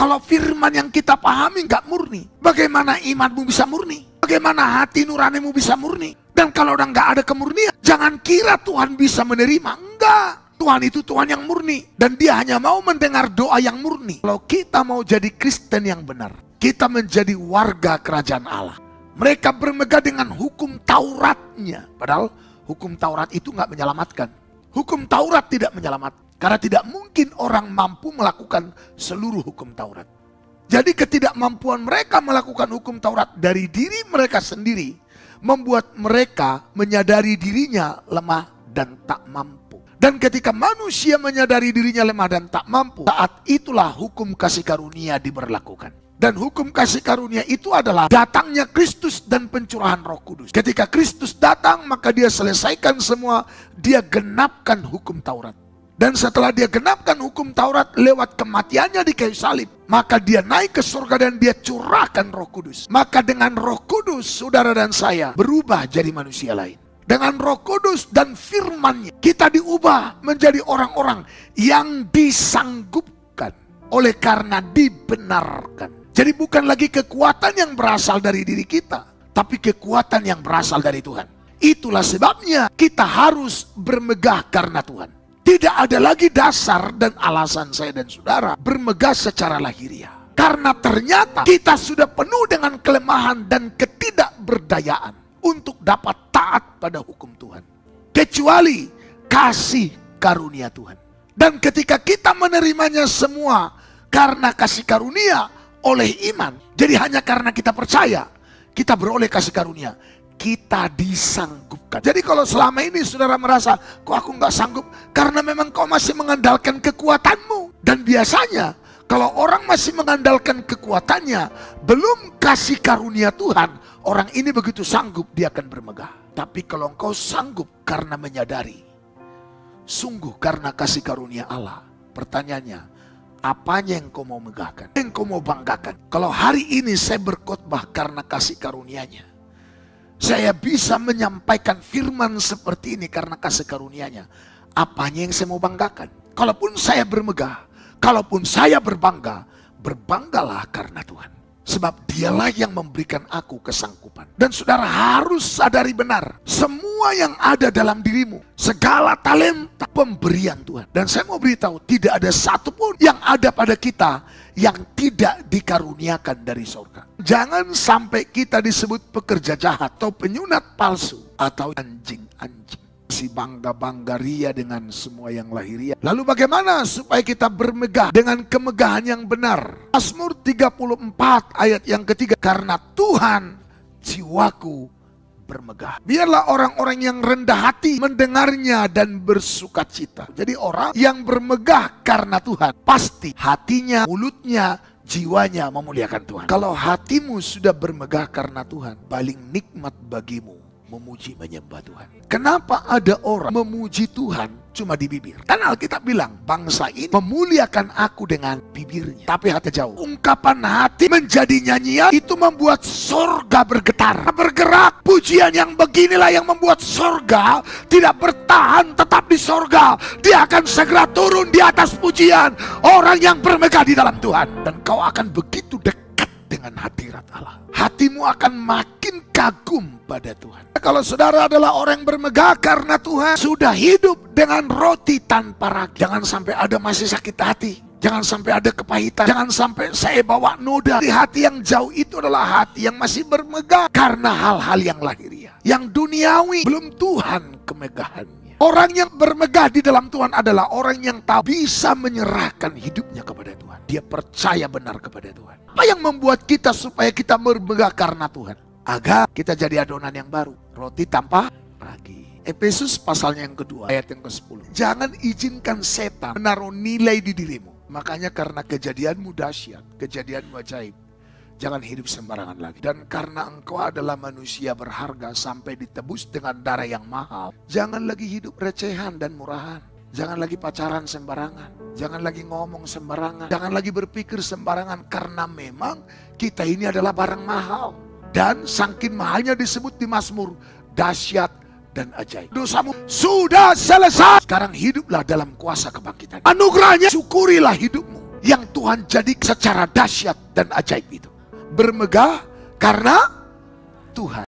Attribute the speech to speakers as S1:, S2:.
S1: Kalau firman yang kita pahami nggak murni, bagaimana imanmu bisa murni? Bagaimana hati nuranimu bisa murni? Dan kalau udah nggak ada kemurnian, jangan kira Tuhan bisa menerima. Enggak. Tuhan itu Tuhan yang murni. Dan dia hanya mau mendengar doa yang murni. Kalau kita mau jadi Kristen yang benar, kita menjadi warga kerajaan Allah. Mereka bermegah dengan hukum Tauratnya. Padahal hukum Taurat itu nggak menyelamatkan. Hukum Taurat tidak menyelamatkan. Karena tidak mungkin orang mampu melakukan seluruh hukum Taurat. Jadi ketidakmampuan mereka melakukan hukum Taurat dari diri mereka sendiri membuat mereka menyadari dirinya lemah dan tak mampu. Dan ketika manusia menyadari dirinya lemah dan tak mampu, saat itulah hukum kasih karunia diberlakukan. Dan hukum kasih karunia itu adalah datangnya Kristus dan pencurahan Roh Kudus. Ketika Kristus datang, maka dia selesaikan semua, dia genapkan hukum Taurat. Dan setelah dia genapkan hukum Taurat lewat kematiannya di kayu salib, maka dia naik ke surga dan dia curahkan Roh Kudus. Maka dengan Roh Kudus, saudara dan saya berubah jadi manusia lain. Dengan Roh Kudus dan firman-Nya, kita diubah menjadi orang-orang yang disanggupkan oleh karena dibenarkan. Jadi bukan lagi kekuatan yang berasal dari diri kita, tapi kekuatan yang berasal dari Tuhan. Itulah sebabnya kita harus bermegah karena Tuhan. Tidak ada lagi dasar dan alasan saya dan saudara bermegah secara lahiriah. Karena ternyata kita sudah penuh dengan kelemahan dan ketidakberdayaan untuk dapat taat pada hukum Tuhan. Kecuali kasih karunia Tuhan. Dan ketika kita menerimanya semua karena kasih karunia oleh iman. Jadi hanya karena kita percaya, kita beroleh kasih karunia. Kita disanggupkan. Jadi kalau selama ini saudara merasa, kok aku nggak sanggup? Karena memang kau masih mengandalkan kekuatanmu. Dan biasanya kalau orang masih mengandalkan kekuatannya, belum kasih karunia Tuhan, orang ini begitu sanggup dia akan bermegah. Tapi kalau engkau sanggup karena menyadari, sungguh karena kasih karunia Allah, pertanyaannya, apanya yang kau mau megahkan? Yang kau mau banggakan? Kalau hari ini saya berkhotbah karena kasih karunia-Nya, saya bisa menyampaikan firman seperti ini karena kasih karunia-Nya. Apanya yang saya mau banggakan? Kalaupun saya bermegah, kalaupun saya berbangga, berbanggalah karena Tuhan. Sebab dialah yang memberikan aku kesanggupan. Dan saudara harus sadari benar, semua yang ada dalam dirimu, segala talenta pemberian Tuhan. Dan saya mau beritahu, tidak ada satupun yang ada pada kita yang tidak dikaruniakan dari surga. Jangan sampai kita disebut pekerja jahat atau penyunat palsu atau anjing-anjing. Si bangga-bangga ria dengan semua yang lahiriah. Lalu bagaimana supaya kita bermegah dengan kemegahan yang benar? Mazmur 34 ayat yang ketiga. Karena Tuhan jiwaku bermegah. Biarlah orang-orang yang rendah hati mendengarnya dan bersukacita. Jadi orang yang bermegah karena Tuhan, pasti hatinya, mulutnya, jiwanya memuliakan Tuhan. Kalau hatimu sudah bermegah karena Tuhan, paling nikmat bagimu memuji menyembah Tuhan. Kenapa ada orang memuji Tuhan cuma di bibir? Kan Alkitab bilang, bangsa ini memuliakan aku dengan bibirnya, tapi hati jauh. Ungkapan hati menjadi nyanyian, itu membuat sorga bergetar, bergerak. Pujian yang beginilah yang membuat sorga tidak bertahan tetap di sorga. Dia akan segera turun di atas pujian orang yang bermegah di dalam Tuhan. Dan kau akan begitu dekat dengan hadirat Allah. Hatimu akan makin kagum pada Tuhan. Kalau saudara adalah orang yang bermegah karena Tuhan, sudah hidup dengan roti tanpa ragi. Jangan sampai ada masih sakit hati. Jangan sampai ada kepahitan. Jangan sampai saya bawa noda. Di hati yang jauh itu adalah hati yang masih bermegah karena hal-hal yang lahiriah. Yang duniawi, belum Tuhan kemegahannya. Orang yang bermegah di dalam Tuhan adalah orang yang tak bisa menyerahkan hidupnya kepada Tuhan. Dia percaya benar kepada Tuhan. Apa yang membuat kita supaya kita bermegah karena Tuhan? Agar kita jadi adonan yang baru. Roti tanpa ragi. Efesus pasalnya yang kedua, ayat yang ke-10. Jangan izinkan setan menaruh nilai di dirimu. Makanya karena kejadianmu dahsyat, kejadianmu ajaib, jangan hidup sembarangan lagi. Dan karena engkau adalah manusia berharga sampai ditebus dengan darah yang mahal, jangan lagi hidup recehan dan murahan. Jangan lagi pacaran sembarangan. Jangan lagi ngomong sembarangan. Jangan lagi berpikir sembarangan. Karena memang kita ini adalah barang mahal. Dan saking mahalnya disebut di Mazmur, dahsyat dan ajaib. Dosamu sudah selesai. Sekarang hiduplah dalam kuasa kebangkitan. Anugerahnya, syukurilah hidupmu. yang Tuhan jadi secara dahsyat dan ajaib itu. Bermegah karena Tuhan.